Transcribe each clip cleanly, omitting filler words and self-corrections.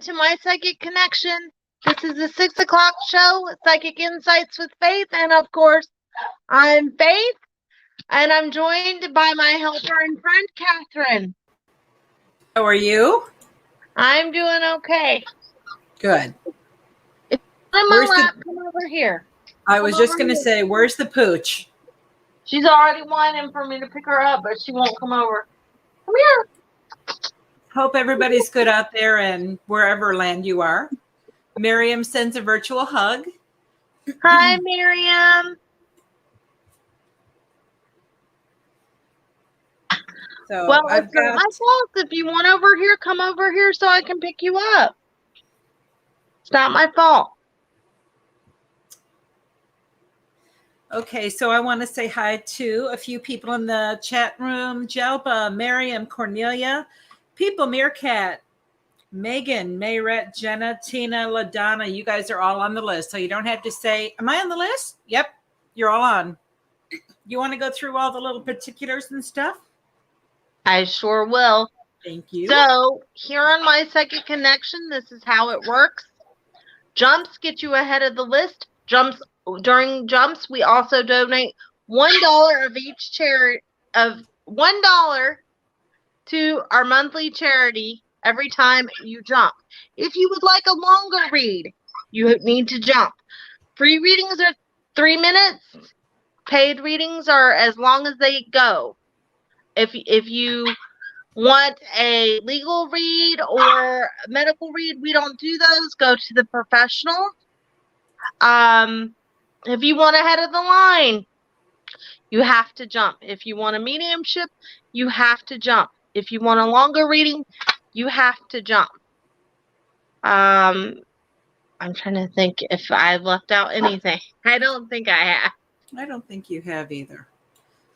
to My Psychic Connection. This is the 6 o'clock show, Psychic Insights with Faith. And of course, I'm Faith. And I'm joined by my helper and friend, Catherine. How are you? I'm doing okay. Good. It's on my lap. Come over here. I was just going to say, where's the pooch? She's already whining for me to pick her up, but she won't come over. Come here. Hope everybody's good out there and wherever land you are. Miriam sends a virtual hug. Hi, Miriam. So well, it's not my fault. If you want over here, come over here so I can pick you up. It's not my fault. Okay, so I want to say hi to a few people in the chat room. Jelba, Miriam, Cornelia, People Meerkat, Megan, Mayret, Jenna, Tina, LaDonna. You guys are all on the list. So you don't have to say, am I on the list? Yep, you're all on. You want to go through all the little particulars and stuff? I sure will. Thank you. So here on My Psychic Connection, this is how it works. Jumps get you ahead of the list. During jumps, we also donate $1 of each charity of $1 to our monthly charity every time you jump. If you would like a longer read, you need to jump. Free readings are 3 minutes. Paid readings are as long as they go. If you want a legal read or a medical read, we don't do those. Go to the professional. If you want ahead of the line, you have to jump. If you want a mediumship, you have to jump. If you want a longer reading, you have to jump. I'm trying to think if I left out anything. I don't think I have. I don't think you have either.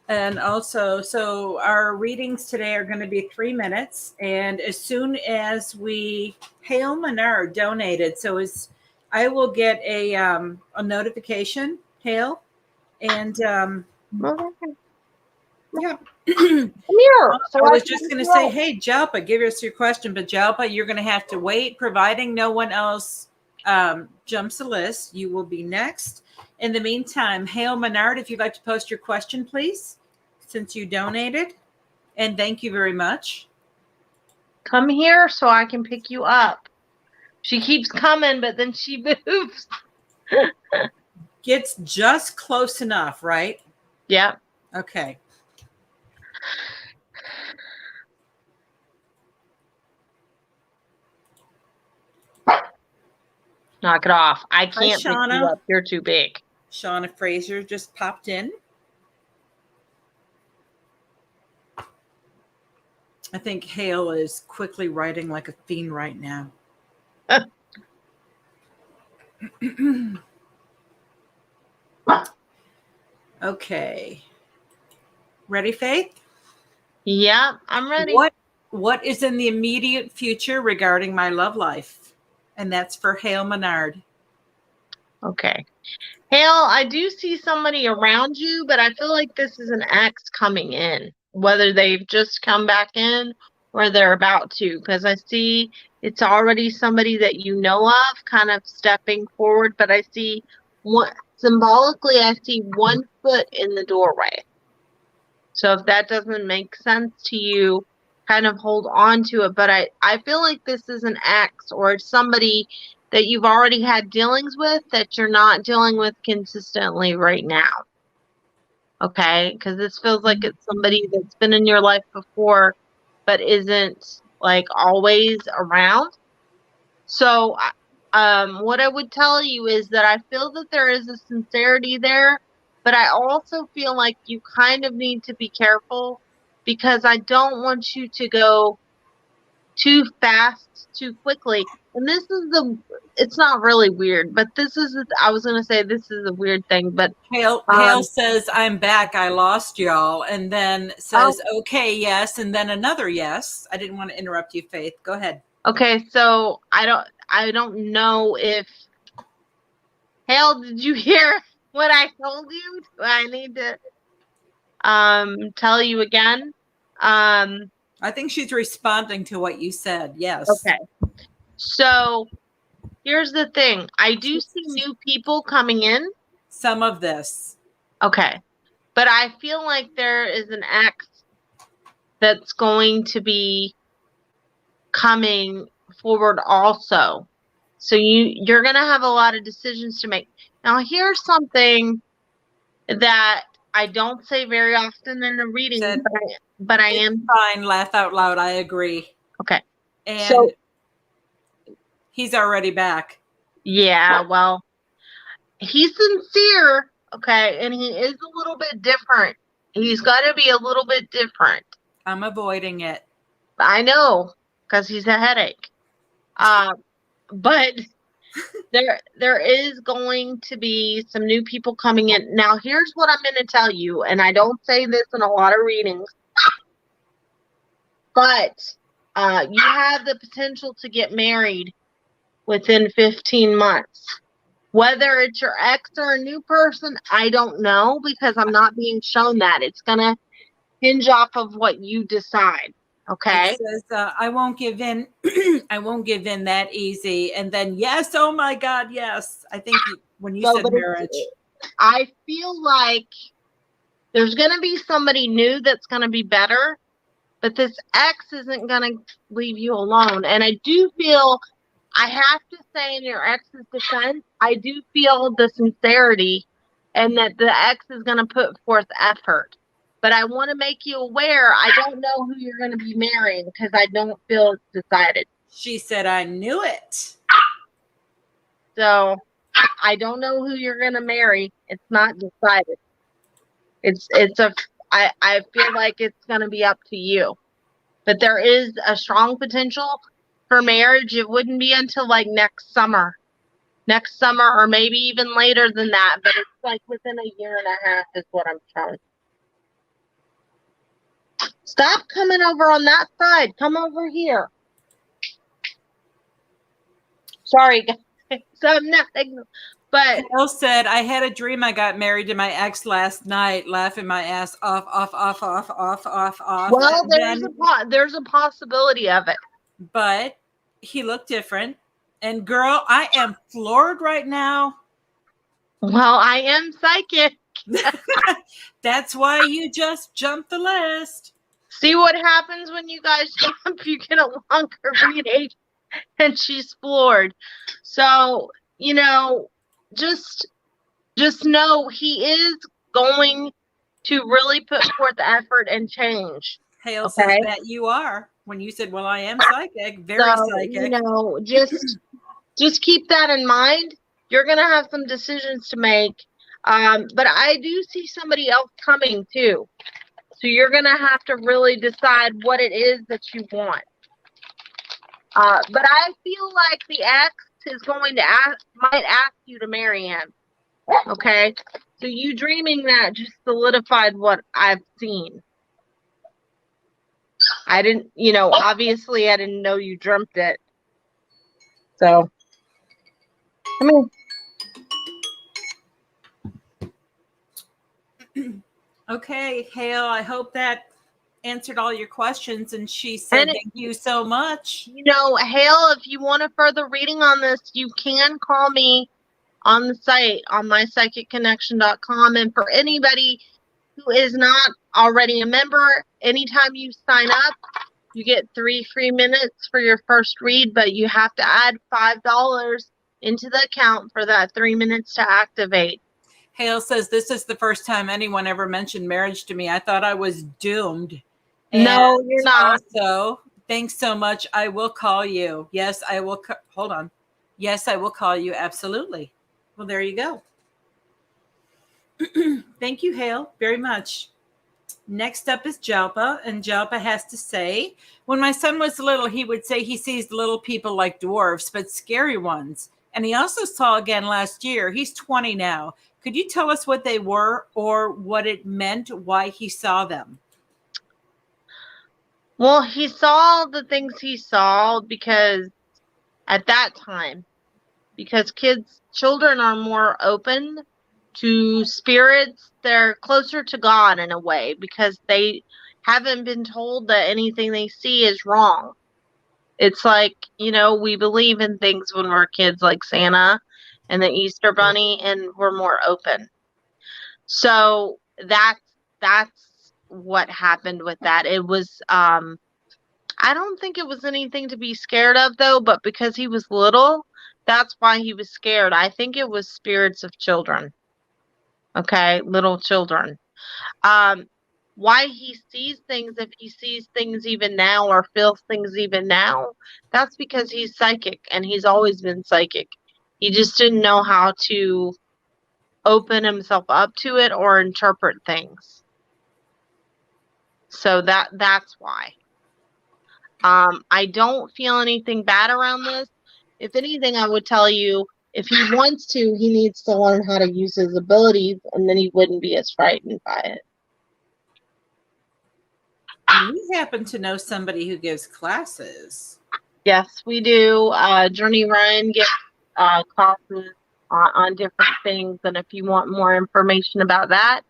And also, so our readings today are going to be 3 minutes. And as soon as Hale Menard donated, so I will get a notification, Hale. And yeah. So I was just going to say, hey, Jalpa, give us your question. But Jalpa, you're going to have to wait, providing no one else jumps the list. You will be next. In the meantime, Hale Menard, if you'd like to post your question, please, since you donated. And thank you very much. Come here so I can pick you up. She keeps coming, but then she moves. Gets just close enough, right? Yeah. Okay. Knock it off. I can't pick Shauna. you up. You're too big. Shauna Fraser just popped in. I think Hale is quickly writing like a fiend right now. Okay. Ready, Faith? Yeah, I'm ready. What is in the immediate future regarding my love life? And that's for Hale Menard. Okay. Hale, I do see somebody around you, but I feel like this is an ex coming in, whether they've just come back in or they're about to, because I see it's already somebody that you know of kind of stepping forward, but I see symbolically, I see 1 foot in the doorway. So if that doesn't make sense to you, kind of hold on to it. But I feel like this is an ex or somebody that you've already had dealings with that you're not dealing with consistently right now. Okay? Because this feels like it's somebody that's been in your life before but isn't like always around. So what I would tell you is that I feel that there is a sincerity there, but I also feel like you kind of need to be careful because I don't want you to go too fast, too quickly. And this is it's not really weird, but I was going to say this is a weird thing, but Hale says, I'm back. I lost y'all. And then says, okay, yes. And then another yes. I didn't want to interrupt you, Faith. Go ahead. Okay. So I don't know if Hale, did you hear what I told you? Do I need to tell you again? I think she's responding to what you said. Yes. Okay. So here's the thing. I do see new people coming in. Some of this. Okay. But I feel like there is an ex that's going to be coming forward also. So you're going to have a lot of decisions to make. Now here's something that I don't say very often in the reading, but I am fine. Laugh out loud. I agree. okay. And So he's already back. yeah, well, he's sincere, okay, and he is a little bit different. He's got to be a little bit different. I'm avoiding it. I know, because he's a headache. But there is going to be some new people coming in. Now, here's what I'm going to tell you, and I don't say this in a lot of readings, but you have the potential to get married within 15 months. Whether it's your ex or a new person, I don't know, because I'm not being shown that. It's going to hinge off of what you decide. Okay. It says, I won't give in. I won't give in that easy. And then, yes, oh my God, yes. I think when you said marriage. I feel like there's going to be somebody new that's going to be better, but this ex isn't going to leave you alone. And I do feel, I have to say in your ex's defense, I do feel the sincerity and that the ex is going to put forth effort. But I want to make you aware, I don't know who you're going to be marrying because I don't feel it's decided. She said, I knew it. So I don't know who you're going to marry. It's not decided. I feel like it's going to be up to you. But there is a strong potential for marriage. It wouldn't be until like next summer or maybe even later than that. But it's like within a year and a half is what I'm showing. Stop coming over on that side. Come over here. Sorry, guys. So nothing. But Bill said, I had a dream I got married to my ex last night, laughing my ass off. Well, there's a possibility of it. But he looked different. And girl, I am floored right now. Well, I am psychic. That's why you just jumped the list. See what happens when you guys jump? You get a longer reading, and she's floored. So, just know he is going to really put forth effort and change. Hale says that you are. When you said, well, I am psychic, very psychic. Just keep that in mind. You're going to have some decisions to make. But I do see somebody else coming too. So you're going to have to really decide what it is that you want. But I feel like the ex is going to might ask you to marry him. Okay? So you dreaming that just solidified what I've seen. I didn't, obviously I didn't know you dreamt it. So, come here. Okay, Hale, I hope that answered all your questions. And she said, thank you so much. Hale, if you want a further reading on this, you can call me on the site, on mypsychicconnection.com. And for anybody who is not already a member, anytime you sign up, you get 3 free minutes for your first read, but you have to add $5 into the account for that 3 minutes to activate. Hale says, this is the first time anyone ever mentioned marriage to me. I thought I was doomed. No, you're not. So thanks so much. I will call you. Yes, I will. Hold on. Yes, I will call you. Absolutely. Well, there you go. Thank you, Hale, very much. Next up is Jalpa, and Jalpa has to say, when my son was little, he would say he sees little people like dwarfs, but scary ones. And he also saw again last year. He's 20 now. Could you tell us what they were or what it meant, why he saw them? Well, he saw the things he saw because at that time, because children are more open to spirits. They're closer to God in a way because they haven't been told that anything they see is wrong. It's like, we believe in things when we're kids, like Santa and the Easter Bunny, and we're more open. So that's what happened with that. It was I don't think it was anything to be scared of, though, but because he was little, that's why he was scared. I think it was spirits of children. Okay, little children. Um, why he sees things, if he sees things even now or feels things even now, that's because he's psychic and he's always been psychic. He just didn't know how to open himself up to it or interpret things. So that's why. I don't feel anything bad around this. If anything, I would tell you, if he wants to, he needs to learn how to use his abilities, and then he wouldn't be as frightened by it. We happen to know somebody who gives classes. Yes, we do. Journey Ryan gives classes on different things, and if you want more information about that,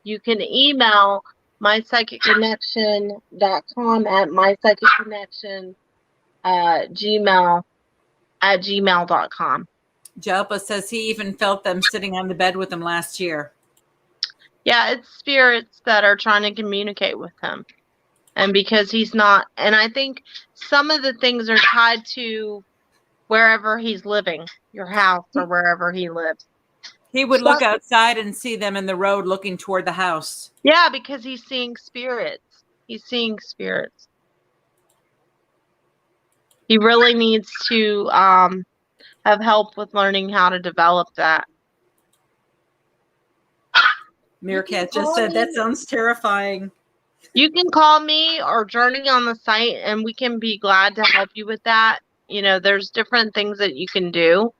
you can email mypsychicconnection.com at mypsychicconnection gmail.com. Jalpa says he even felt them sitting on the bed with him last year. Yeah, it's spirits that are trying to communicate with him. And because he's not, and I think some of the things are tied to wherever he's living, your house or wherever he lives. He would look outside and see them in the road looking toward the house. Yeah, because he's seeing spirits. He's seeing spirits. He really needs to have help with learning how to develop that. Meerkat just said, that sounds terrifying. You can call me or Journey on the site, and we can be glad to help you with that. There's different things that you can do.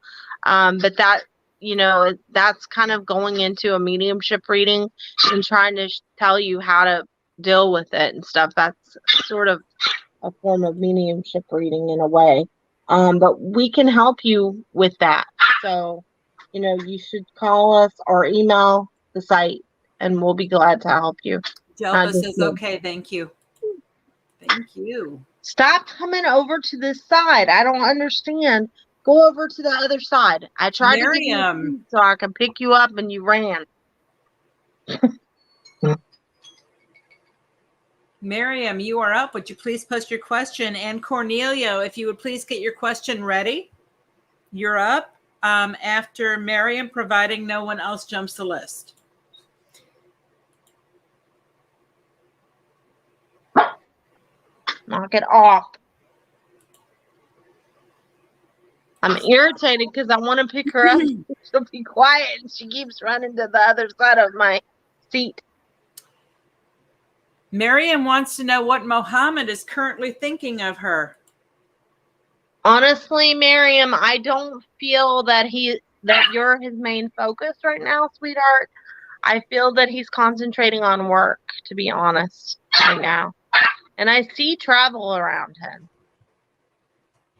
But that, that's kind of going into a mediumship reading and trying to tell you how to deal with it and stuff. That's sort of a form of mediumship reading in a way. But we can help you with that. So, you should call us or email the site, and we'll be glad to help you. Jalpa says, okay, thank you. Thank you. Stop coming over to this side. I don't understand. Go over to the other side. I tried to get you so I can pick you up, and you ran. Miriam, you are up. Would you please post your question? And Cornelio, if you would please get your question ready. You're up after Miriam, providing no one else jumps the list. Knock it off. I'm irritated because I want to pick her up. She'll be quiet, and she keeps running to the other side of my seat. Miriam wants to know what Mohammed is currently thinking of her. Honestly, Miriam, I don't feel that you're his main focus right now, sweetheart. I feel that he's concentrating on work, to be honest, right now. And I see travel around him.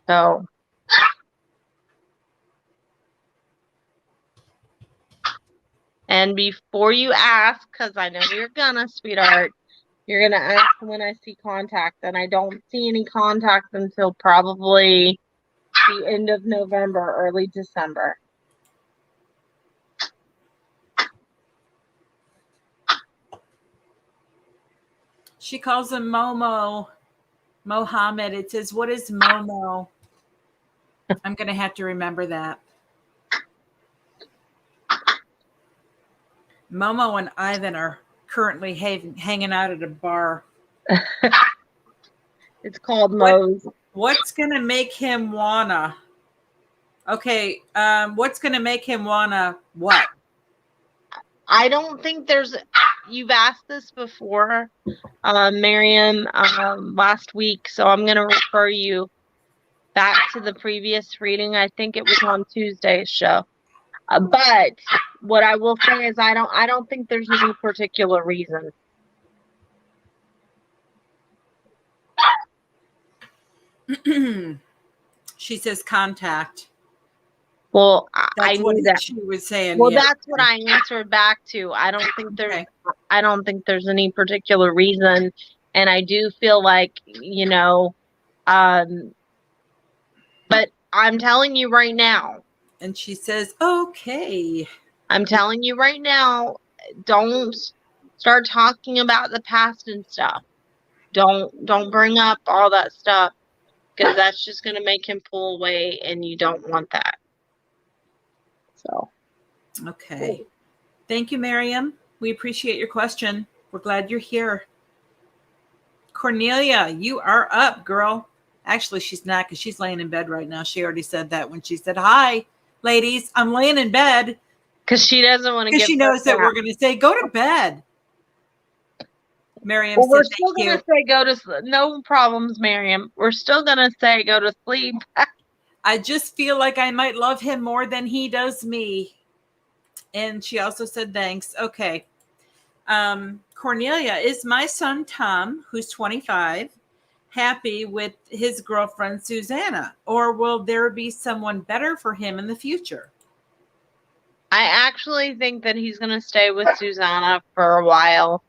So. And before you ask, because I know you're gonna, sweetheart, you're gonna ask when I see contact. And I don't see any contact until probably the end of November, early December. She calls him Momo. Mohammed. It says, what is Momo? I'm going to have to remember that. Momo and Ivan are currently hanging out at a bar. It's called Moe's. What's going to make him wanna? Okay. What's going to make him wanna what? I don't think you've asked this before, Miriam, last week. So I'm going to refer you back to the previous reading. I think it was on Tuesday's show. But what I will say is I don't think there's any particular reason. She says contact. Well, that's I what knew that she was saying. Well, that's what I answered back to. I don't think there's any particular reason, and I do feel like But I'm telling you right now. And she says, okay. I'm telling you right now, don't start talking about the past and stuff. Don't bring up all that stuff because that's just going to make him pull away and you don't want that. So, okay. Thank you, Miriam. We appreciate your question. We're glad you're here. Cornelia, you are up, girl. Actually, she's not because she's laying in bed right now. She already said that when she said, hi, ladies, I'm laying in bed. Because she doesn't want to Because give she knows that we're going to say, go to bed. Miriam well, said, we're still thank going you. to say go to sleep. No problems, Miriam. We're still going to say go to sleep. I just feel like I might love him more than he does me. And she also said, thanks. Okay. Cornelia, is my son Tom, who's 25, happy with his girlfriend Susanna, or will there be someone better for him in the future? I actually think that he's going to stay with Susanna for a while.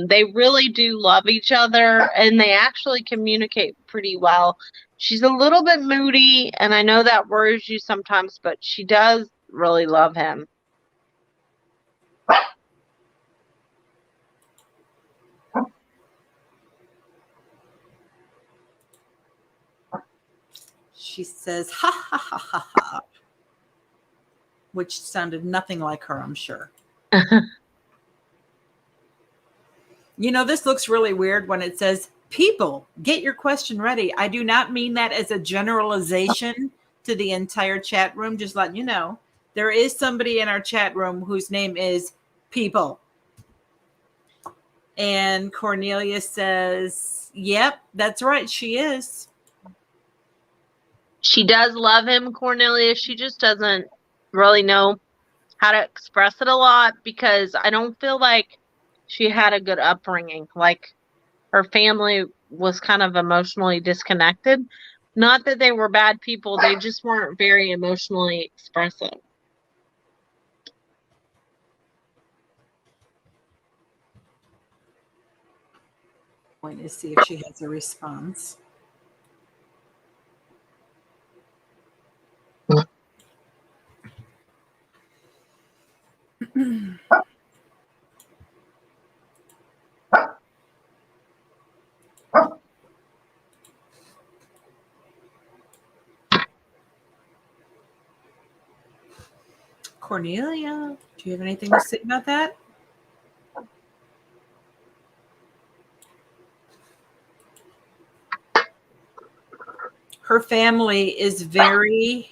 They really do love each other and they actually communicate pretty well. She's a little bit moody and I know that worries you sometimes, but she does really love him. She says, ha, ha, ha, ha, ha, which sounded nothing like her, I'm sure. You know, this looks really weird when it says, people, get your question ready. I do not mean that as a generalization to the entire chat room. Just letting you know, there is somebody in our chat room whose name is People. And Cornelia says, yep, that's right. She is. She does love him, Cornelia. She just doesn't really know how to express it a lot because I don't feel like she had a good upbringing. Like her family was kind of emotionally disconnected. Not that they were bad people, they just weren't very emotionally expressive. Going to see if she has a response. Cornelia, do you have anything to say about that? Her family is very,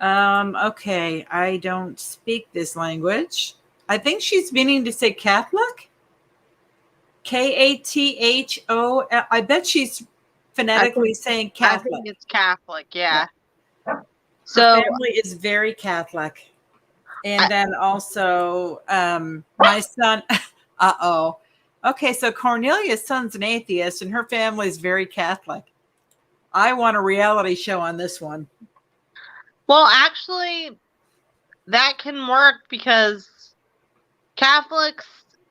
okay, I don't speak this language. I think she's meaning to say Catholic. Katho. I bet she's phonetically saying Catholic. I think it's Catholic, yeah. Her So family is very Catholic. And then also my son, uh-oh. Okay, so Cornelia's son's an atheist and her family is very Catholic. I want a reality show on this one. well, actually, that can work because Catholics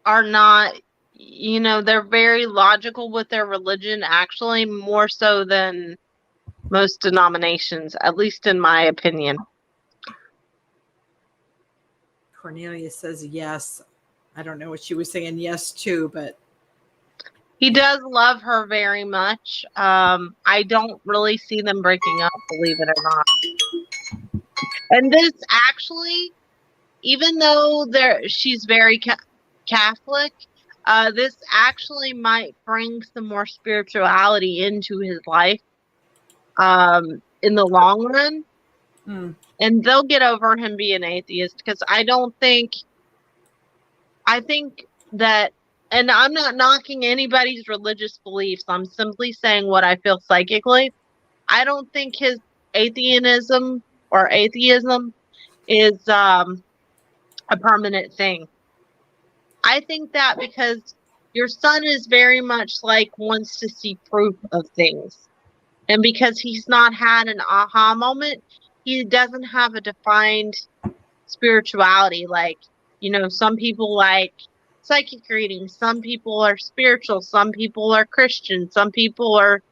are not, they're very logical with their religion, actually, more so than most denominations, at least in my opinion. Cornelia says yes. I don't know what she was saying yes to, but He does love her very much. I don't really see them breaking up, believe it or not. And this actually, even though she's very Catholic, this actually might bring some more spirituality into his life in the long run. And they'll get over him being atheist because I think that, and I'm not knocking anybody's religious beliefs. I'm simply saying what I feel psychically. I don't think his atheism is a permanent thing. I think that because your son is very much like wants to see proof of things. And because he's not had an aha moment, he doesn't have a defined spirituality. Like, some people like psychic readings, some people are spiritual, some people are Christian, some people are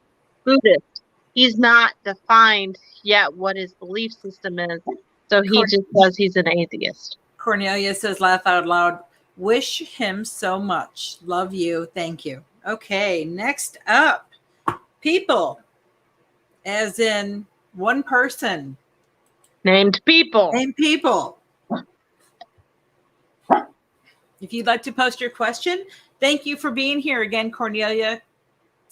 Buddhist. he's not defined yet what his belief system is. So he just says he's an atheist. Cornelia says, laugh out loud. Wish him so much. Love you. Thank you. Okay, next up, people, as in one person. Named people. Named people. If you'd like to post your question, thank you for being here again, Cornelia.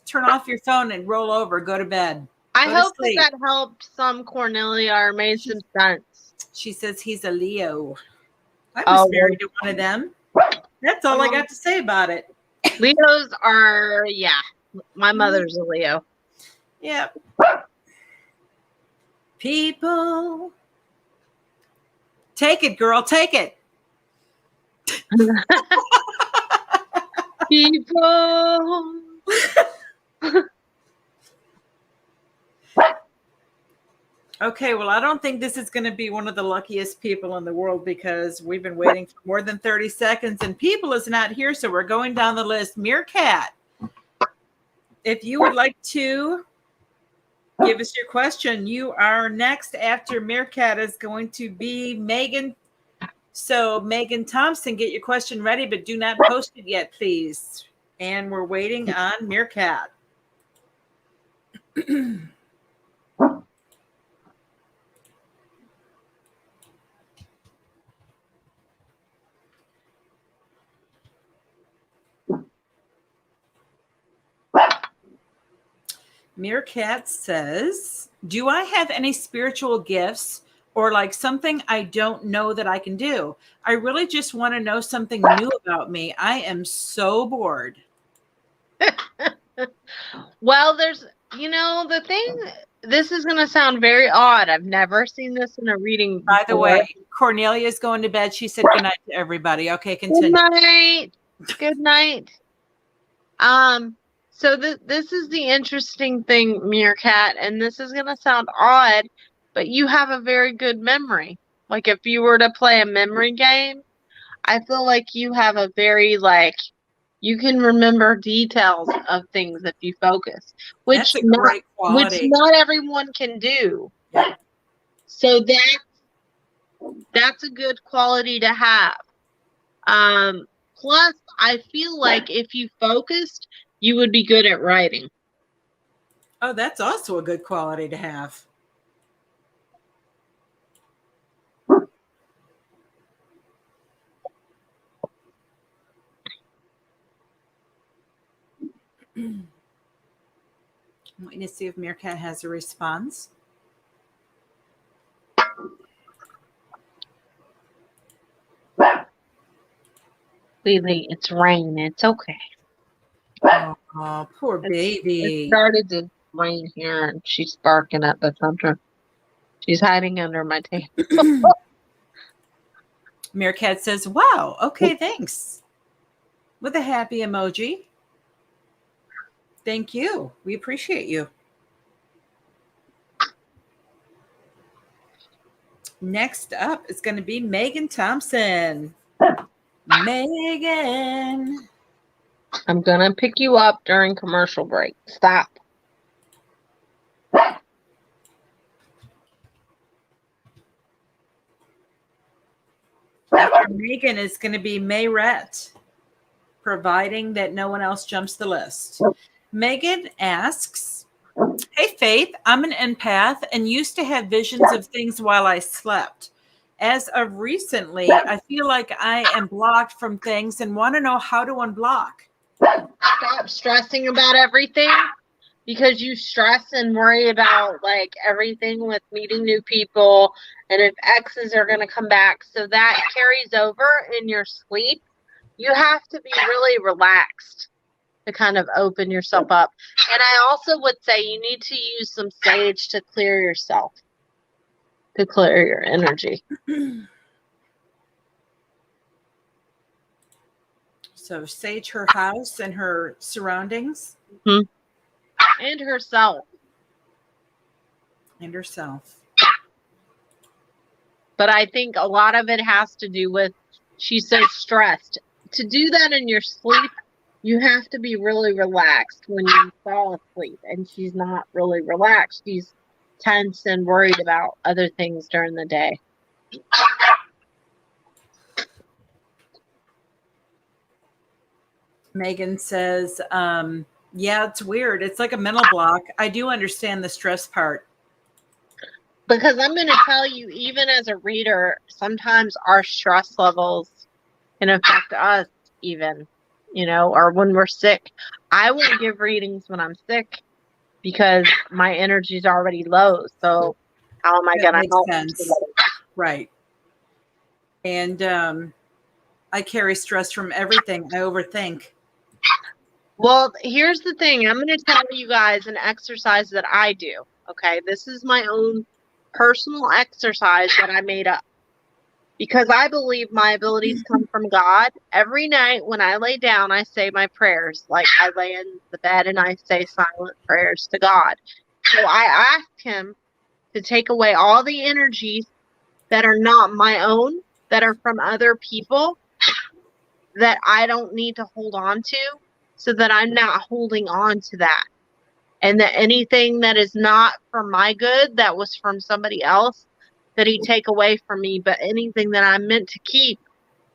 Turn off your phone and roll over. Go to bed. I hope that helped some, Cornelia, or made some sense. She says he's a Leo. I was married to one of them. That's all I got to say about it. Leos are, yeah. My mother's a Leo. Yeah. People. Take it, girl. Take it. People. Okay, well, I don't think this is going to be one of the luckiest people in the world because we've been waiting for more than 30 seconds and people is not here, so we're going down the list. Meerkat, if you would like to give us your question, you are next. After Meerkat is going to be Megan. So Megan Thompson, get your question ready, but do not post it yet, please. And we're waiting on Meerkat. Meerkat says, do I have any spiritual gifts or like something I don't know that I can do? I really just want to know something new about me. I am so bored. Well, there's, the thing, this is going to sound very odd. I've never seen this in a reading before. By the way, Cornelia is going to bed. She said good night to everybody. Okay, continue. Good night. Good night. So this is the interesting thing, Meerkat, and this is going to sound odd, but you have a very good memory. Like if you were to play a memory game, I feel like you have a very, you can remember details of things if you focus, which great quality. Which not everyone can do. Yeah. So that's a good quality to have. Plus, I feel like if you focused, you would be good at writing. Oh, that's also a good quality to have. I'm waiting to see if Meerkat has a response. Lily, it's rain. It's okay. Oh, poor baby. It started to rain here, and she's barking at the thunder. She's hiding under my table. Meerkat says, wow, okay, thanks. With a happy emoji. Thank you. We appreciate you. Next up is going to be Megan Thompson. Megan. I'm going to pick you up during commercial break. Stop. After Megan is going to be Mayrette, providing that no one else jumps the list. Megan asks, hey, Faith, I'm an empath and used to have visions of things while I slept. As of recently, I feel like I am blocked from things and want to know how to unblock. Stop stressing about everything, because you stress and worry about everything with meeting new people and if exes are going to come back. So that carries over in your sleep. You have to be really relaxed to kind of open yourself up. And I also would say you need to use some sage to clear yourself, to clear your energy. So sage her house and her surroundings. Mm-hmm. And herself. And herself. But I think a lot of it has to do with she's so stressed. To do that in your sleep you have to be really relaxed when you fall asleep. And she's not really relaxed. She's tense and worried about other things during the day. Megan says, yeah, it's weird. It's like a mental block. I do understand the stress part. Because I'm going to tell you, even as a reader, sometimes our stress levels can affect us even, or when we're sick. I won't give readings when I'm sick because my energy is already low. So how am I going to help? Sense. Right. And I carry stress from everything. I overthink. Well, here's the thing. I'm going to tell you guys an exercise that I do. Okay. This is my own personal exercise that I made up because I believe my abilities come from God. Every night when I lay down, I say my prayers. Like I lay in the bed and I say silent prayers to God. So I ask him to take away all the energies that are not my own, that are from other people, that I don't need to hold on to, so that I'm not holding on to that. And that anything that is not for my good, that was from somebody else, that he take away from me. But anything that I'm meant to keep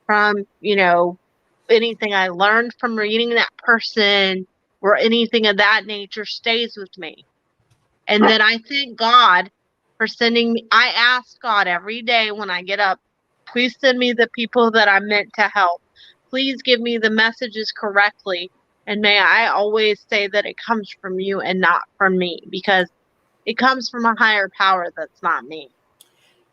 from, anything I learned from reading that person or anything of that nature stays with me. And then I thank God for sending me. I ask God every day when I get up, please send me the people that I'm meant to help. Please give me the messages correctly. And may I always say that it comes from you and not from me, because it comes from a higher power that's not me.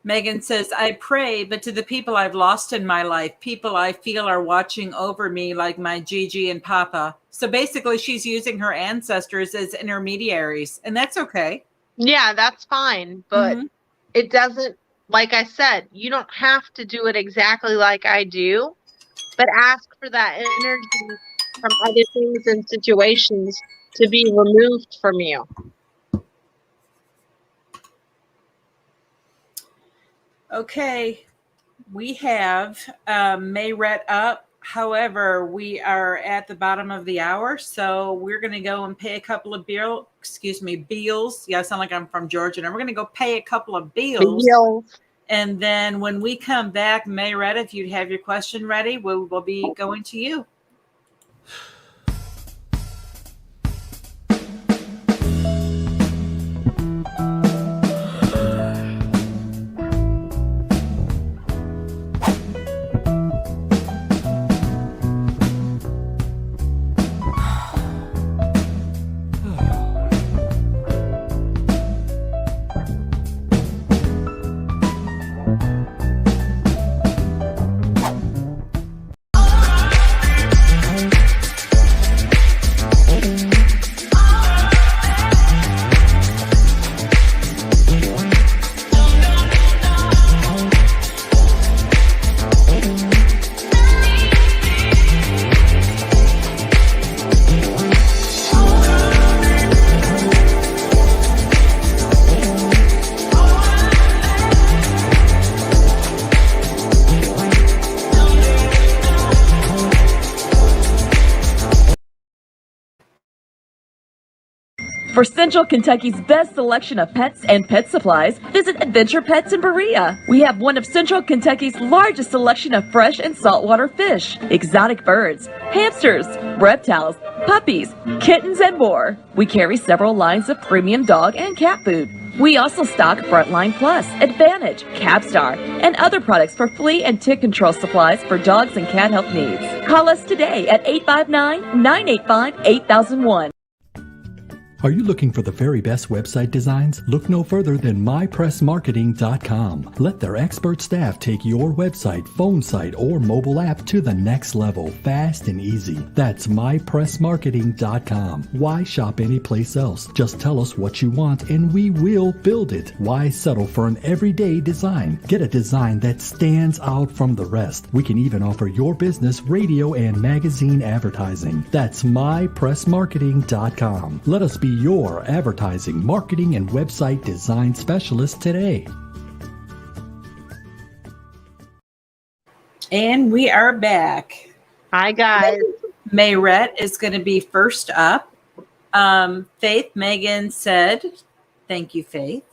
Megan says, I pray, but to the people I've lost in my life, people I feel are watching over me, like my Gigi and Papa. So basically, she's using her ancestors as intermediaries, and that's okay. Yeah, that's fine. But it doesn't, like I said, you don't have to do it exactly like I do, but ask for that energy from other things and situations to be removed from you. Okay, we have Mayret up. However, we are at the bottom of the hour, so we're going to go and pay a couple of bills. Yeah, I sound like I'm from Georgia. And we're going to go pay a couple of bills. And then when we come back, Mayret, if you have your question ready, we'll be going to you. For Central Kentucky's best selection of pets and pet supplies, visit Adventure Pets in Berea. We have one of Central Kentucky's largest selection of fresh and saltwater fish, exotic birds, hamsters, reptiles, puppies, kittens, and more. We carry several lines of premium dog and cat food. We also stock Frontline Plus, Advantage, Capstar, and other products for flea and tick control supplies for dogs and cat health needs. Call us today at 859-985-8001. Are you looking for the very best website designs? Look no further than mypressmarketing.com. Let their expert staff take your website, phone site, or mobile app to the next level, fast and easy. That's mypressmarketing.com. Why shop anyplace else? Just tell us what you want and we will build it. Why settle for an everyday design? Get a design that stands out from the rest. We can even offer your business radio and magazine advertising. That's mypressmarketing.com. Let us be your advertising, marketing, and website design specialist today. And we are back. Hi, guys. Mayrette is going to be first up. Faith Megan said, thank you, Faith.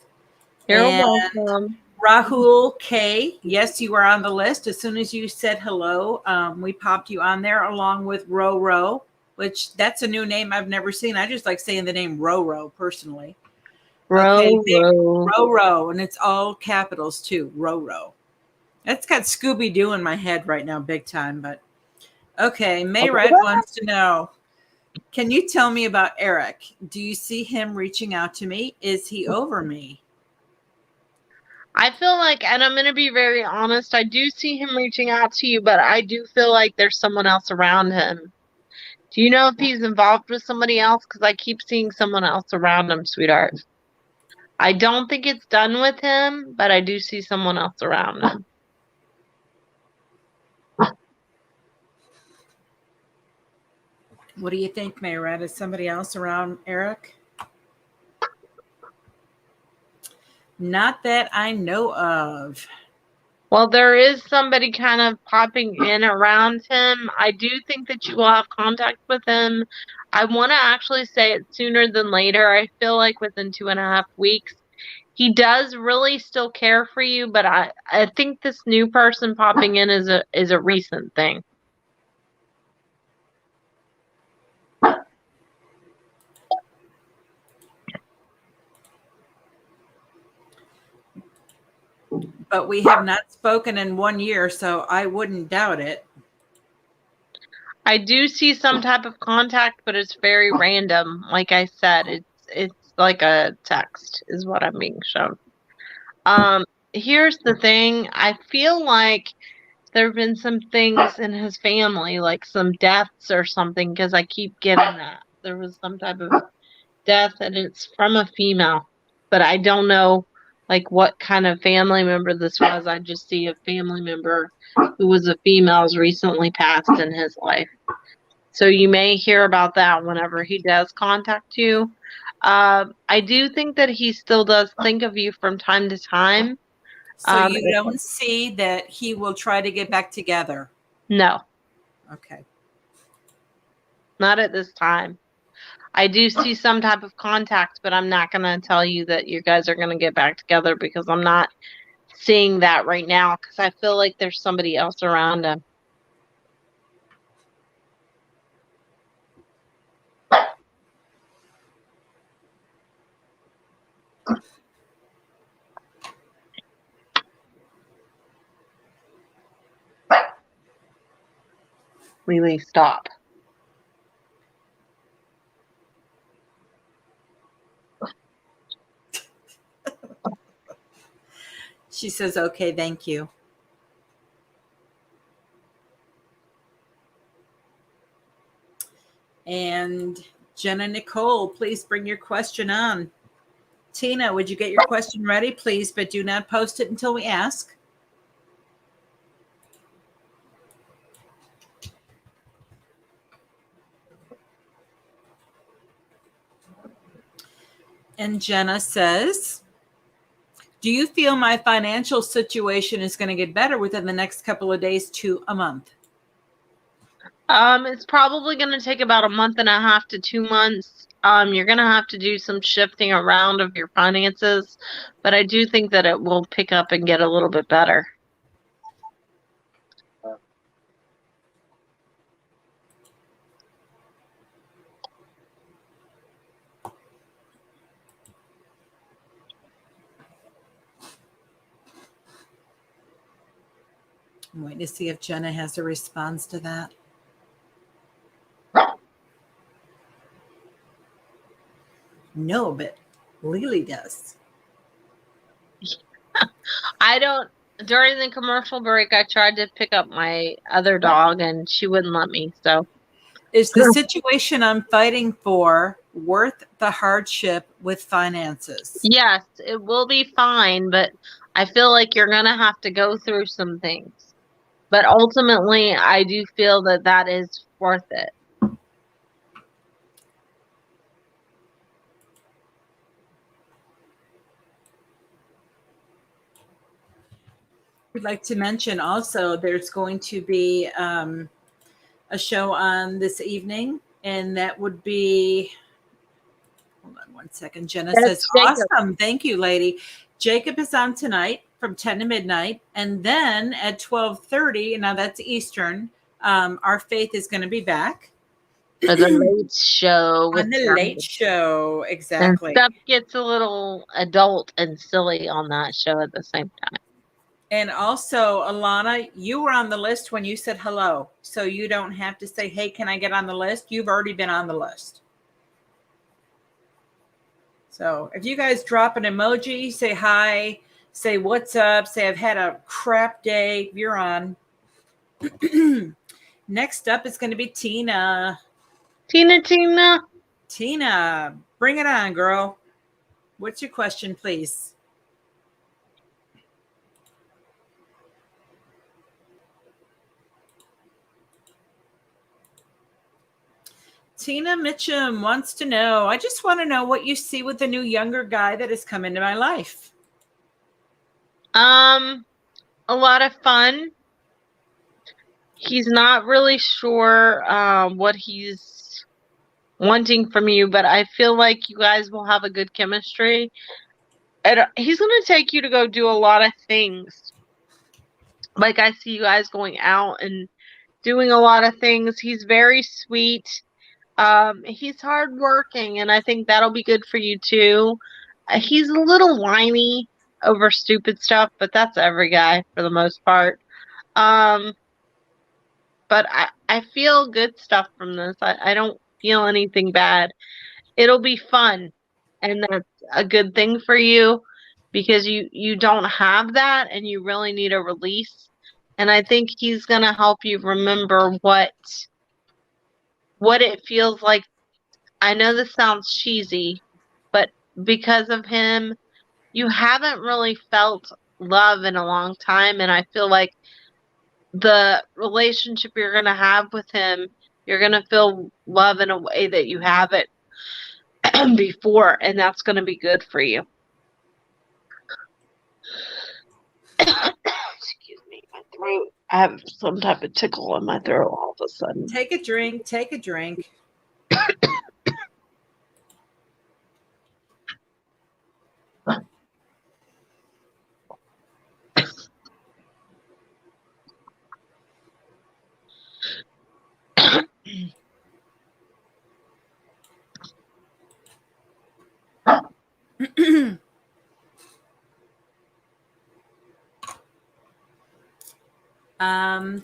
You're And welcome. Rahul K, yes, you are on the list. As soon as you said hello, we popped you on there along with Ro, which that's a new name I've never seen. I just like saying the name Ro personally. Okay, Ro, and it's all capitals too, Ro. That's got Scooby-Doo in my head right now, big time. But okay, Mayrette wants to know, can you tell me about Eric? Do you see him reaching out to me? Is he over me? I feel like, and I'm going to be very honest, I do see him reaching out to you, but I do feel like there's someone else around him. Do you know if he's involved with somebody else? Because I keep seeing someone else around him, sweetheart. I don't think it's done with him, but I do see someone else around him. What do you think, Mayrette? Is somebody else around Eric? Not that I know of. Well, there is somebody kind of popping in around him. I do think that you will have contact with him. I want to actually say it sooner than later. I feel like within 2.5 weeks. He does really still care for you, but I think this new person popping in is a recent thing. But we have not spoken in 1 year, so I wouldn't doubt it. I do see some type of contact, but it's very random. Like I said, it's like a text is what I'm being shown. Here's the thing. I feel like there have been some things in his family, like some deaths or something, because I keep getting that. There was some type of death, and it's from a female, but I don't know like what kind of family member this was. I just see a family member who was a female has recently passed in his life. So you may hear about that whenever he does contact you. I do think that he still does think of you from time to time. So you don't see that he will try to get back together? No. Okay. Not at this time. I do see some type of contact, but I'm not going to tell you that you guys are going to get back together because I'm not seeing that right now because I feel like there's somebody else around him. Really stop. She says, okay, thank you. And Jenna Nicole, please bring your question on. Tina, would you get your question ready, please, but do not post it until we ask. And Jenna says, do you feel my financial situation is going to get better within the next couple of days to a month? It's probably going to take about 1.5 to 2 months. You're going to have to do some shifting around of your finances, but I do think that it will pick up and get a little bit better. I'm waiting to see if Jenna has a response to that. No, but Lily does. During the commercial break, I tried to pick up my other dog and she wouldn't let me, so. Is the situation I'm fighting for worth the hardship with finances? Yes, it will be fine, but I feel like you're going to have to go through some things. But ultimately, I do feel that that is worth it. We'd like to mention also there's going to be a show on this evening, and that would be, hold on one second. Jenna says, That's Jacob. awesome. Thank you, lady. Jacob is on tonight from 10 to midnight. And then at 12:30, now that's Eastern, our Faith is going to be back. For the late show. On the late show, exactly. And stuff gets a little adult and silly on that show at the same time. And also, Alana, you were on the list when you said hello. So you don't have to say, hey, can I get on the list? You've already been on the list. So if you guys drop an emoji, say hi, say what's up, say I've had a crap day, you're on. Next up is going to be Tina. Tina. Tina, bring it on, girl. What's your question, please? Tina Mitchum wants to know, I just want to know what you see with the new younger guy that has come into my life. A lot of fun. He's not really sure what he's wanting from you, but I feel like you guys will have a good chemistry. And he's going to take you to go do a lot of things. Like I see you guys going out and doing a lot of things. He's very sweet. He's hardworking, and I think that'll be good for you too. He's a little whiny over stupid stuff, but that's every guy for the most part. But I feel good stuff from this. I don't feel anything bad. It'll be fun, and that's a good thing for you because you don't have that, and you really need a release. And I think he's gonna help you remember what it feels like. I know this sounds cheesy, but because of him, you haven't really felt love in a long time, and I feel like the relationship you're going to have with him, you're going to feel love in a way that you haven't before, and that's going to be good for you. Excuse me, my throat. I have some type of tickle in my throat all of a sudden. Take a drink. Take a drink.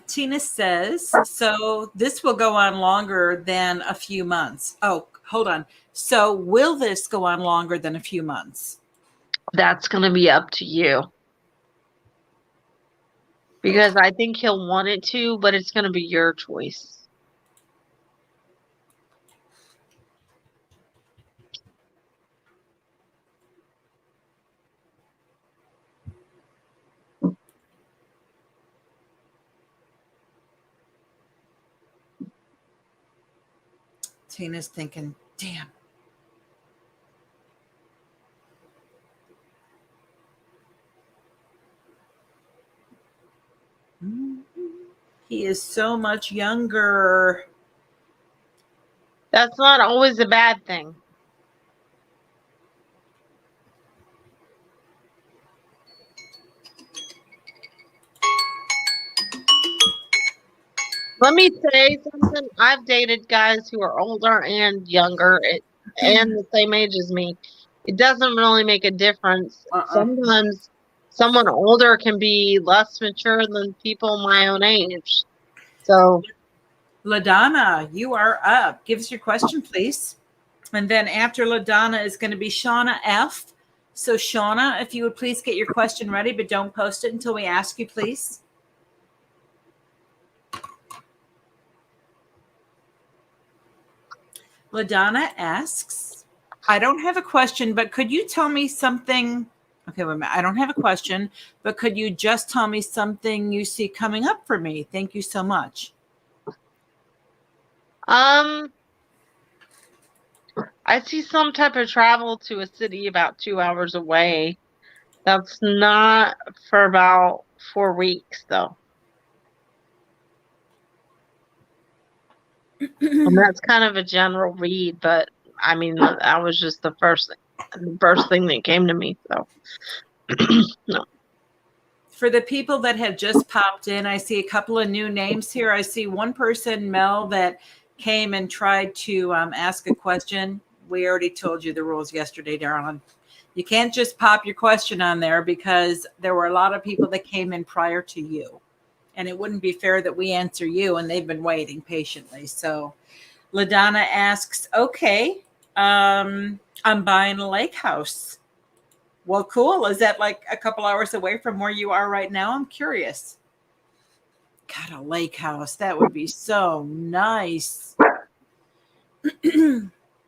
Tina says, so this will go on longer than a few months. Oh, hold on. So will this go on longer than a few months? That's going to be up to you. Because I think he'll want it to, but it's going to be your choice. Tina's thinking, damn. He is so much younger. That's not always a bad thing. Let me say something. I've dated guys who are older and younger and the same age as me. It doesn't really make a difference. Sometimes someone older can be less mature than people my own age. So, LaDonna, you are up. Give us your question, please. And then after LaDonna is going to be Shauna F. So, Shauna, if you would please get your question ready, but don't post it until we ask you, please. LaDonna asks, I don't have a question, but could you tell me something? Okay, wait a minute. I don't have a question, but could you just tell me something you see coming up for me? Thank you so much. I see some type of travel to a city about 2 hours away. That's not for about 4 weeks, though. And that's kind of a general read, but I mean, that was just the first thing that came to me. So, no. For the people that have just popped in, I see a couple of new names here. I see one person, Mel, that came and tried to ask a question. We already told you the rules yesterday, Darlene. You can't just pop your question on there because there were a lot of people that came in prior to you. And it wouldn't be fair that we answer you, and they've been waiting patiently. So LaDonna asks, okay, I'm buying a lake house. Well, cool. Is that like a couple hours away from where you are right now? I'm curious. God, a lake house. That would be so nice.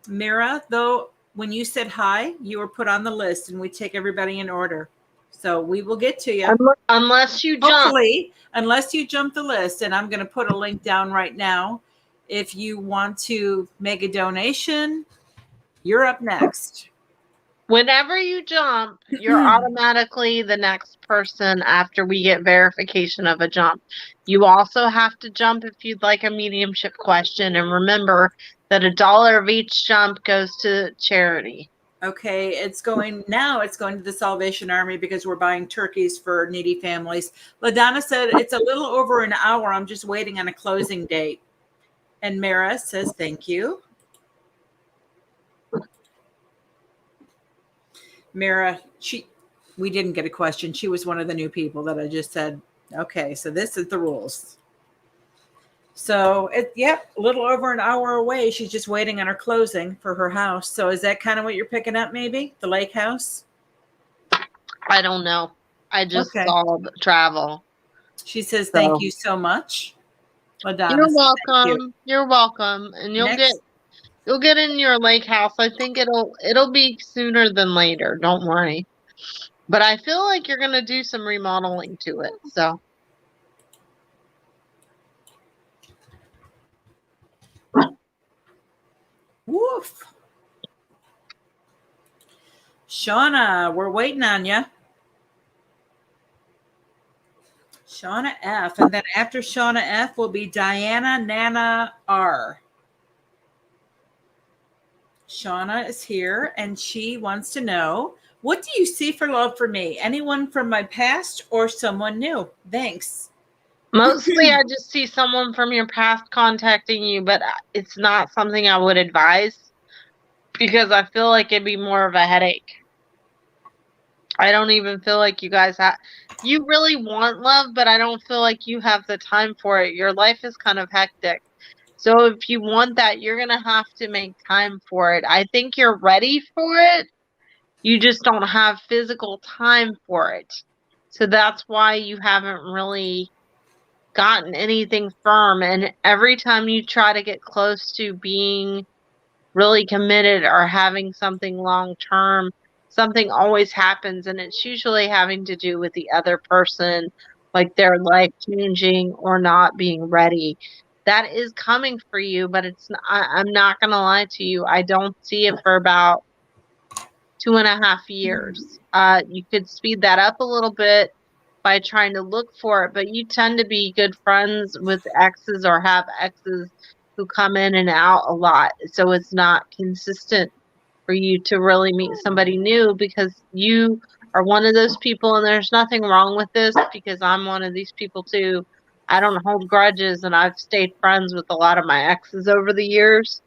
Mira, though, when you said hi, you were put on the list and we take everybody in order. So we will get to you. Unless you jump. Hopefully, unless you jump the list. And I'm going to put a link down right now. If you want to make a donation, you're up next. Whenever you jump, you're automatically the next person after we get verification of a jump. You also have to jump if you'd like a mediumship question. And remember that $1 of each jump goes to charity. Okay, it's going to the Salvation Army because we're buying turkeys for needy families. LaDonna said it's a little over an hour. I'm just waiting on a closing date. And Mara says, thank you. Mara, we didn't get a question. She was one of the new people that I just said, okay, so this is the rules. So, a little over an hour away. She's just waiting on her closing for her house. So is that kind of what you're picking up, maybe? The lake house? I don't know. I just saw the travel. She says, thank you so much. LaDonna You're says, welcome. You're welcome. And you'll get in your lake house. I think it'll be sooner than later. Don't worry. But I feel like you're going to do some remodeling to it. So. Woof. Shauna, we're waiting on you. Shauna F. And then after Shauna F will be Diana Nana R. Shauna is here and she wants to know, what do you see for love for me? Anyone from my past or someone new? Thanks. Mostly I just see someone from your past contacting you, but it's not something I would advise because I feel like it'd be more of a headache. I don't even feel like you guys you really want love, but I don't feel like you have the time for it. Your life is kind of hectic. So if you want that, you're going to have to make time for it. I think you're ready for it. You just don't have physical time for it. So that's why you haven't really gotten anything firm. And every time you try to get close to being really committed or having something long term, something always happens, and it's usually having to do with the other person, like their life changing or not being ready. That is coming for you, but I'm not going to lie to you. I don't see it for about 2.5 years. You could speed that up a little bit by trying to look for it, but you tend to be good friends with exes or have exes who come in and out a lot. So it's not consistent for you to really meet somebody new because you are one of those people, and there's nothing wrong with this because I'm one of these people too. I don't hold grudges, and I've stayed friends with a lot of my exes over the years.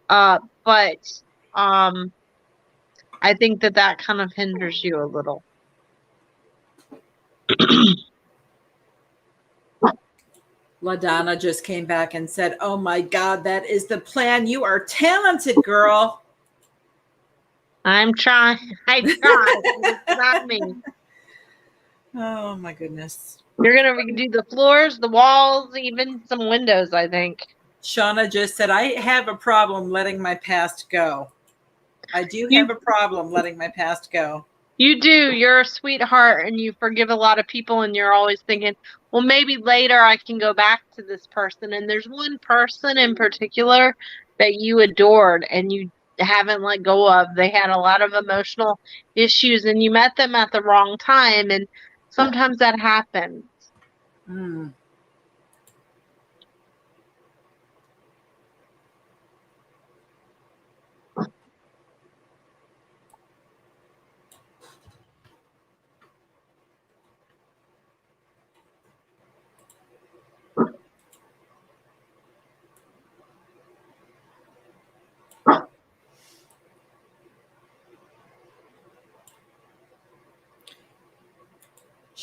But I think that kind of hinders you a little. LaDonna just came back and said, oh my God, that is the plan. You are talented, girl. I'm trying. I try. It's not me. Oh my goodness. You're going to redo the floors, the walls, even some windows, I think. Shauna just said, I have a problem letting my past go. I do have a problem letting my past go. You do. You're a sweetheart and you forgive a lot of people, and you're always thinking, well, maybe later I can go back to this person. And there's one person in particular that you adored and you haven't let go of. They had a lot of emotional issues and you met them at the wrong time. And sometimes that happens.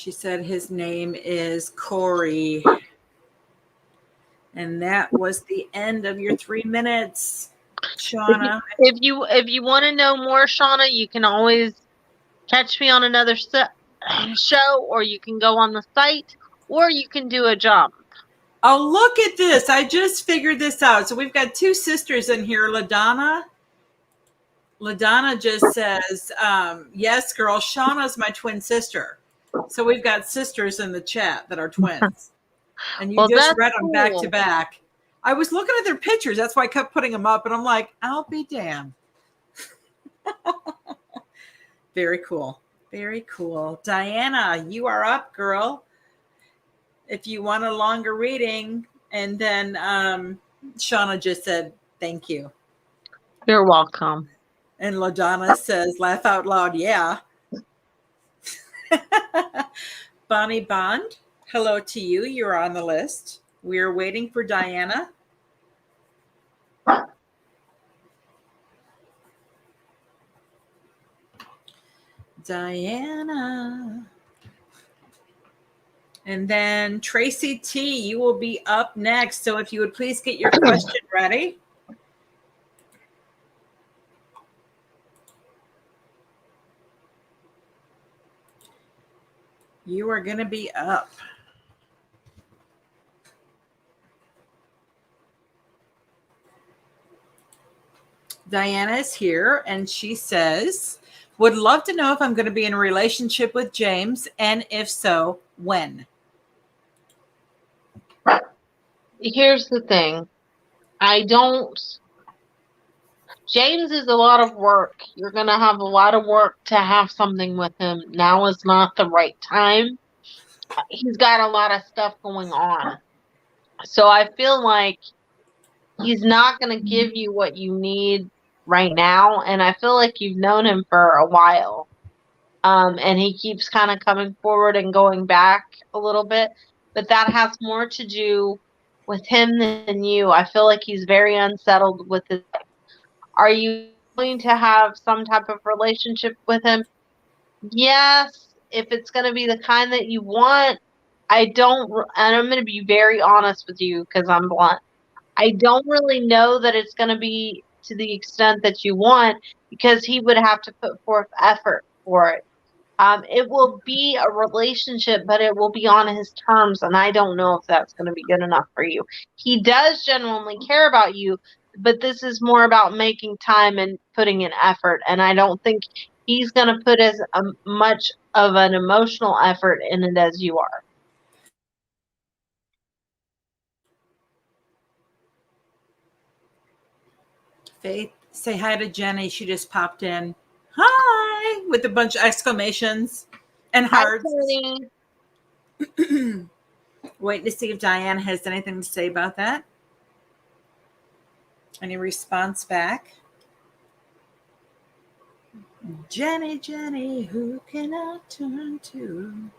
She said his name is Corey. And that was the end of your 3 minutes, Shauna. If you want to know more, Shauna, you can always catch me on another show, or you can go on the site, or you can do a jump. Oh, look at this. I just figured this out. So we've got 2 sisters in here. LaDonna just says, yes, girl, Shauna's my twin sister. So we've got sisters in the chat that are twins. And you just read them back to back. I was looking at their pictures. That's why I kept putting them up. And I'm like, I'll be damned. Very cool. Very cool. Diana, you are up, girl. If you want a longer reading. And then Shauna just said, thank you. You're welcome. And LaDonna says, laugh out loud, yeah. Bonnie Bond, hello to you. You're on the list. We're waiting for Diana. Diana. And then Tracy T, you will be up next. So if you would please get your question ready. You are going to be up. Diana is here, and she says, would love to know if I'm going to be in a relationship with James, and if so, when? Here's the thing. James is a lot of work. You're going to have a lot of work to have something with him. Now is not the right time. He's got a lot of stuff going on. So I feel like he's not going to give you what you need right now. And I feel like you've known him for a while. And he keeps kind of coming forward and going back a little bit. But that has more to do with him than you. I feel like he's very unsettled with his life. Are you going to have some type of relationship with him? Yes, if it's going to be the kind that you want. And I'm going to be very honest with you because I'm blunt. I don't really know that it's going to be to the extent that you want, because he would have to put forth effort for it. It will be a relationship, but it will be on his terms, and I don't know if that's going to be good enough for you. He does genuinely care about you, but this is more about making time and putting in effort, and I don't think he's going to put as much of an emotional effort in it as you are. Faith, say hi to Jenny. She just popped in. Hi, with a bunch of exclamations and hearts. Waiting to see if Diane has anything to say about that. Any response back? Jenny, Jenny, who can I turn to?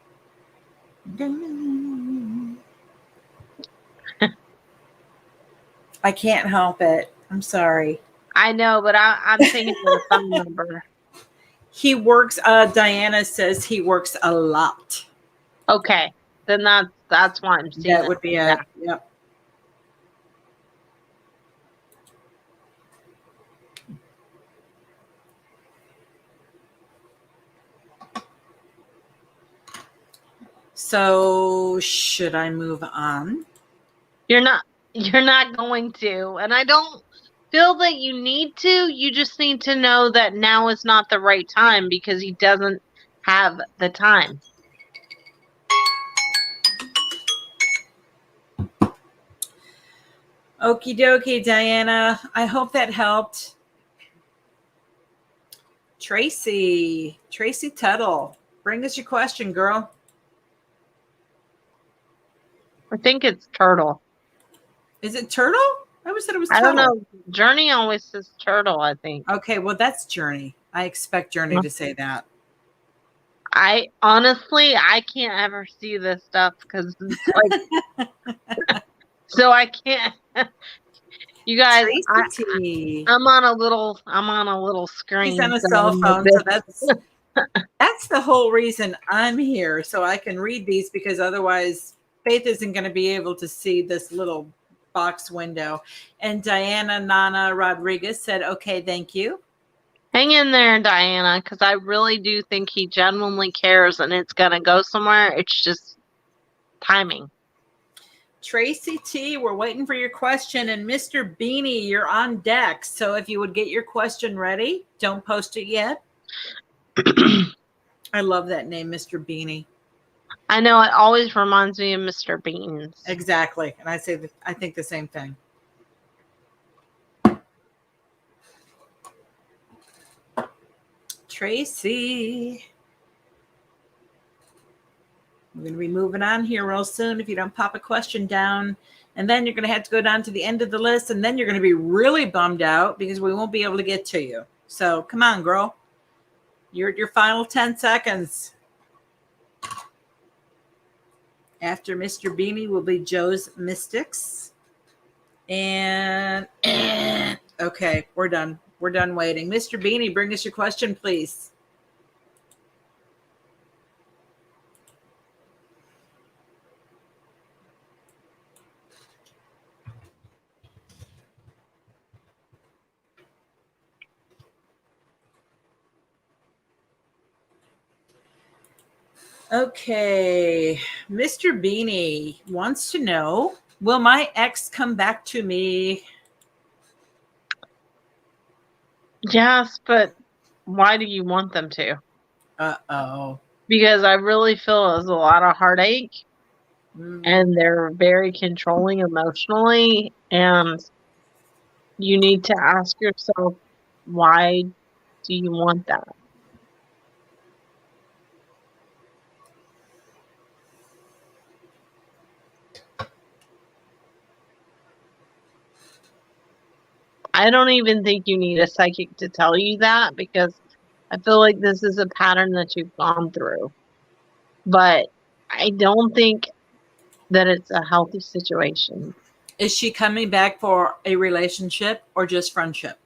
I can't help it. I'm sorry. I know, but I'm thinking of the phone number. He works, Diana says he works a lot. Okay, then that's why I'm seeing That would be it. Yep. So should I move on? You're not going to, and I don't feel that you need to. You just need to know that now is not the right time, because he doesn't have the time. Okie dokie, Diana. I hope that helped. Tracy Tuttle, bring us your question, girl. I think it's Turtle. Is it Turtle? I always said it was Tuttle. I don't know. Journey always says Turtle, I think. Okay, well, that's Journey. I expect Journey to say that. I honestly can't ever see this stuff because it's like, so I can't. You guys, I'm on a little screen. He's on a cell phone, so That's the whole reason I'm here, so I can read these, because otherwise Faith isn't going to be able to see this little box window. And Diana Nana Rodriguez said, okay, thank you. Hang in there, Diana, because I really do think he genuinely cares and it's going to go somewhere. It's just timing. Tracy T, we're waiting for your question. And Mr. Beanie, you're on deck. So if you would get your question ready, don't post it yet. I love that name, Mr. Beanie. I know, it always reminds me of Mr. Beans. Exactly. And I think the same thing. Tracy. We're going to be moving on here real soon if you don't pop a question down. And then you're going to have to go down to the end of the list. And then you're going to be really bummed out because we won't be able to get to you. So come on, girl. You're at your final 10 seconds. After Mr. Beanie will be Joe's Mystics. And okay, we're done. We're done waiting. Mr. Beanie, bring us your question, please. Okay, Mr. Beanie wants to know, will my ex come back to me? Yes, but why do you want them to? Uh-oh. Because I really feel there's a lot of heartache and they're very controlling emotionally. And you need to ask yourself, why do you want that? I don't even think you need a psychic to tell you that, because I feel like this is a pattern that you've gone through. But I don't think that it's a healthy situation. Is she coming back for a relationship or just friendship?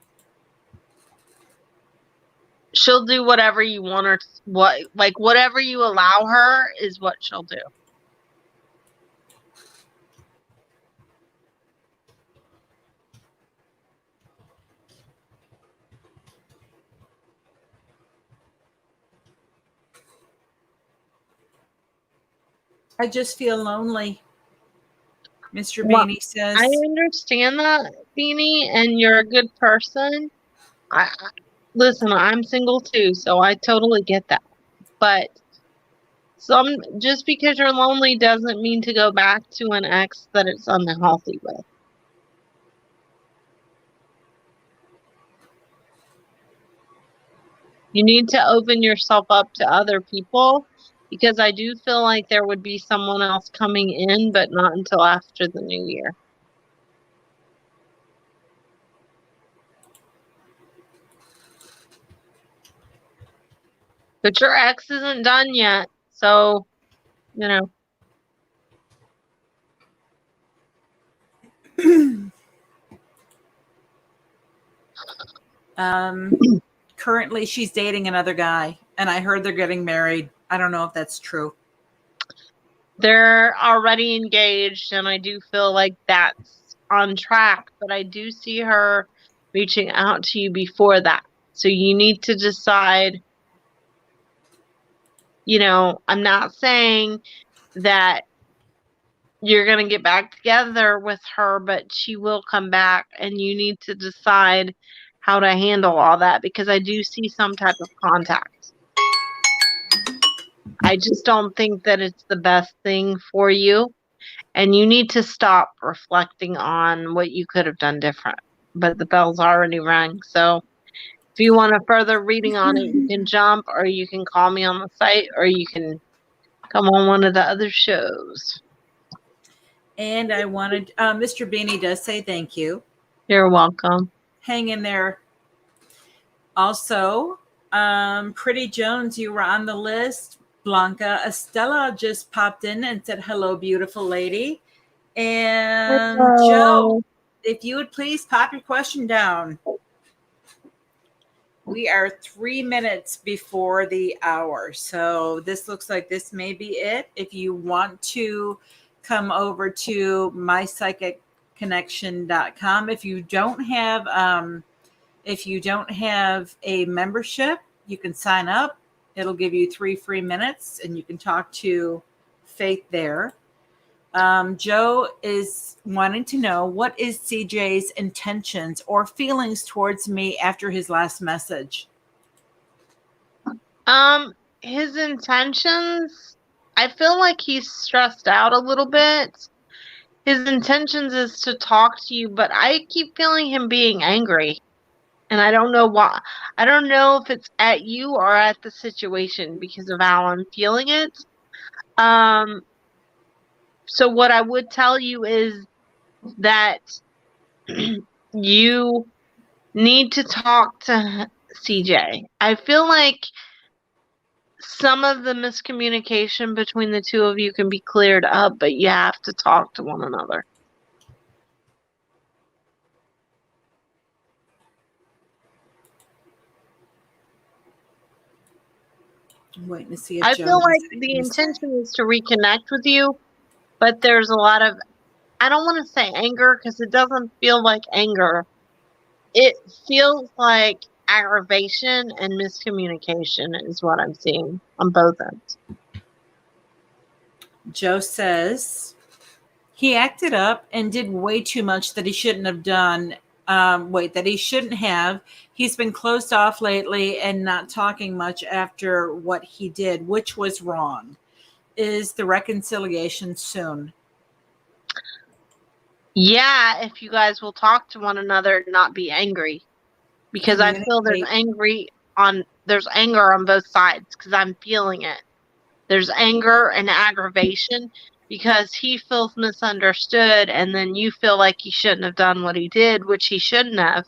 She'll do whatever you want her to, whatever you allow her is what she'll do. I just feel lonely. Mr. Beanie says. I understand that, Beanie, and you're a good person. Listen, I'm single too, so I totally get that. But just because you're lonely doesn't mean to go back to an ex that it's unhealthy with. You need to open yourself up to other people, because I do feel like there would be someone else coming in, but not until after the new year. But your ex isn't done yet, so, you know. Currently she's dating another guy, and I heard they're getting married. I don't know if that's true. They're already engaged, and I do feel like that's on track, but I do see her reaching out to you before that. So you need to decide, I'm not saying that you're going to get back together with her, but she will come back, and you need to decide how to handle all that, because I do see some type of contact. I just don't think that it's the best thing for you, and you need to stop reflecting on what you could have done different. But the bell's already rang, so if you want a further reading on it, you can jump, or you can call me on the site, or you can come on one of the other shows. And I wanted, Mr. Beanie does say thank you. You're welcome. Hang in there. Also, Pretty Jones, you were on the list. Blanca Estella just popped in and said, hello, beautiful lady. And hello. Joe, if you would please pop your question down. We are 3 minutes before the hour. So this looks like this may be it. If you want to come over to mypsychicconnection.com, if you don't have a membership, you can sign up. It'll give you 3 free minutes and you can talk to Faith there. Joe is wanting to know, what is CJ's intentions or feelings towards me after his last message? His intentions, I feel like he's stressed out a little bit. His intentions is to talk to you, but I keep feeling him being angry. And I don't know why. I don't know if it's at you or at the situation because of how I'm feeling it. So what I would tell you is that you need to talk to CJ. I feel like some of the miscommunication between the two of you can be cleared up, but you have to talk to one another. I'm waiting to see if I Joe feel like has the anything to say. intention is to reconnect with you, but there's a lot of, I don't want to say anger because it doesn't feel like anger. It feels like aggravation and miscommunication is what I'm seeing on both ends. Joe says he acted up and did way too much that he shouldn't have done. That he shouldn't have. He's been closed off lately and not talking much after what he did, which was wrong. Is the reconciliation soon? Yeah, if you guys will talk to one another and not be angry. Because I feel there's anger on both sides because I'm feeling it. There's anger and aggravation because he feels misunderstood and then you feel like he shouldn't have done what he did, which he shouldn't have.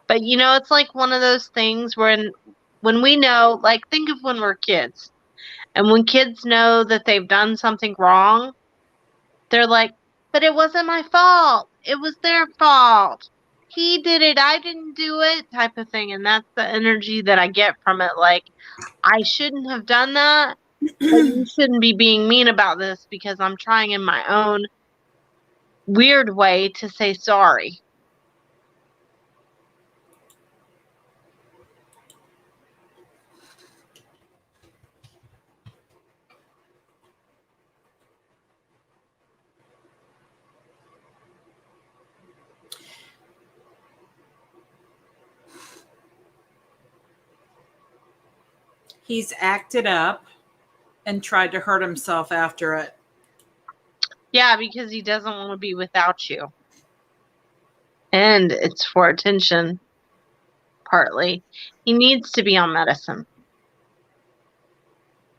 But it's like one of those things when we know, like, think of when we're kids. And when kids know that they've done something wrong, they're like, but it wasn't my fault. It was their fault. He did it. I didn't do it, type of thing. And that's the energy that I get from it. Like, I shouldn't have done that, but you shouldn't be being mean about this because I'm trying in my own weird way to say sorry. He's acted up and tried to hurt himself after it. Yeah, because he doesn't want to be without you. And it's for attention, partly. He needs to be on medicine.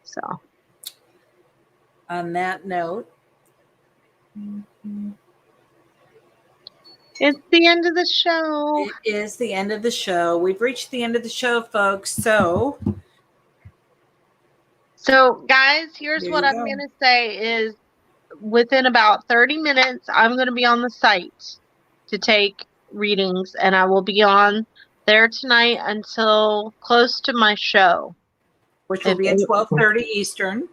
So. On that note, it's the end of the show. It is the end of the show. We've reached the end of the show, folks. So guys, here's what I'm going to say is within about 30 minutes, I'm going to be on the site to take readings, and I will be on there tonight until close to my show. Which will be at 12:30 Eastern.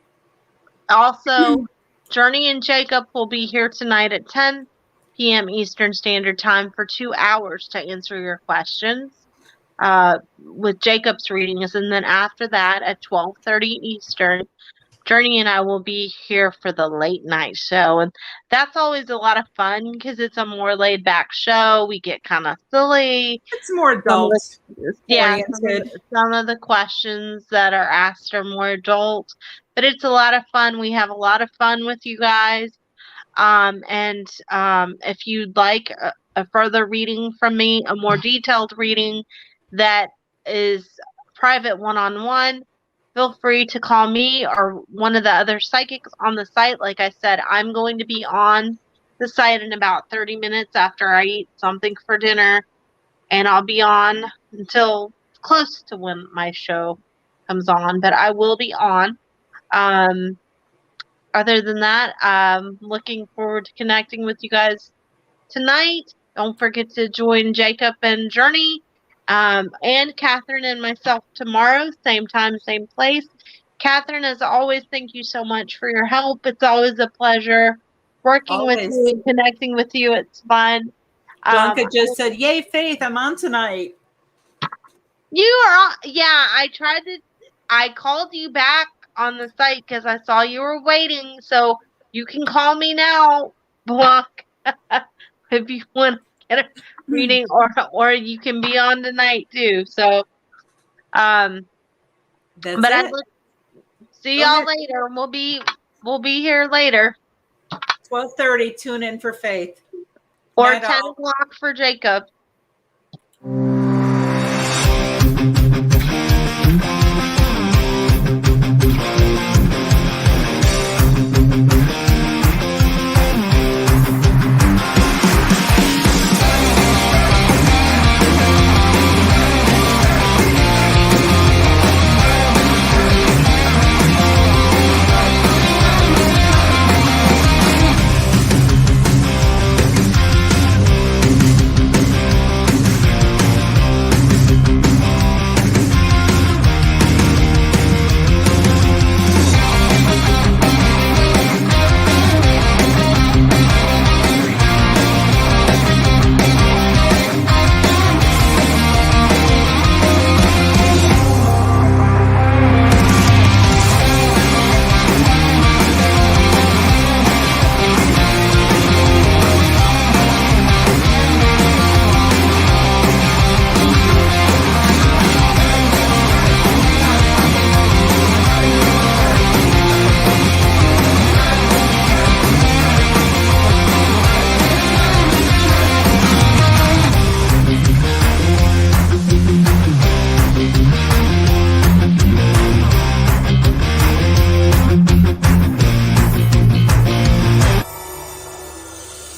Also, Journey and Jacob will be here tonight at 10 p.m. Eastern Standard Time for 2 hours to answer your questions with Jacob's readings. And then after that, at 12:30 Eastern, Journey and I will be here for the late night show. And that's always a lot of fun because it's a more laid back show. We get kind of silly. It's more adult. Some of the questions that are asked are more adult, but it's a lot of fun. We have a lot of fun with you guys. If you'd like a further reading from me, a more detailed reading that is private one-on-one, feel free to call me or one of the other psychics on the site. Like I said, I'm going to be on the site in about 30 minutes after I eat something for dinner, and I'll be on until close to when my show comes on, but I will be on. Other than that, I'm looking forward to connecting with you guys tonight. Don't forget to join Jacob and Journey and Catherine and myself tomorrow, same time, same place. Catherine, as always, thank you so much for your help. It's always a pleasure working with Always. you and connecting with you. It's fun. Blanca just said, "Yay, Faith! I'm on tonight." You are on, yeah, I called you back on the site because I saw you were waiting, so you can call me now, Blanc, if you want to get a reading, or you can be on tonight too. So, That's but I it. look, see Go y'all ahead. later. We'll be here later, 12:30. Tune in for Faith. or Night 10 all. o'clock for Jacob.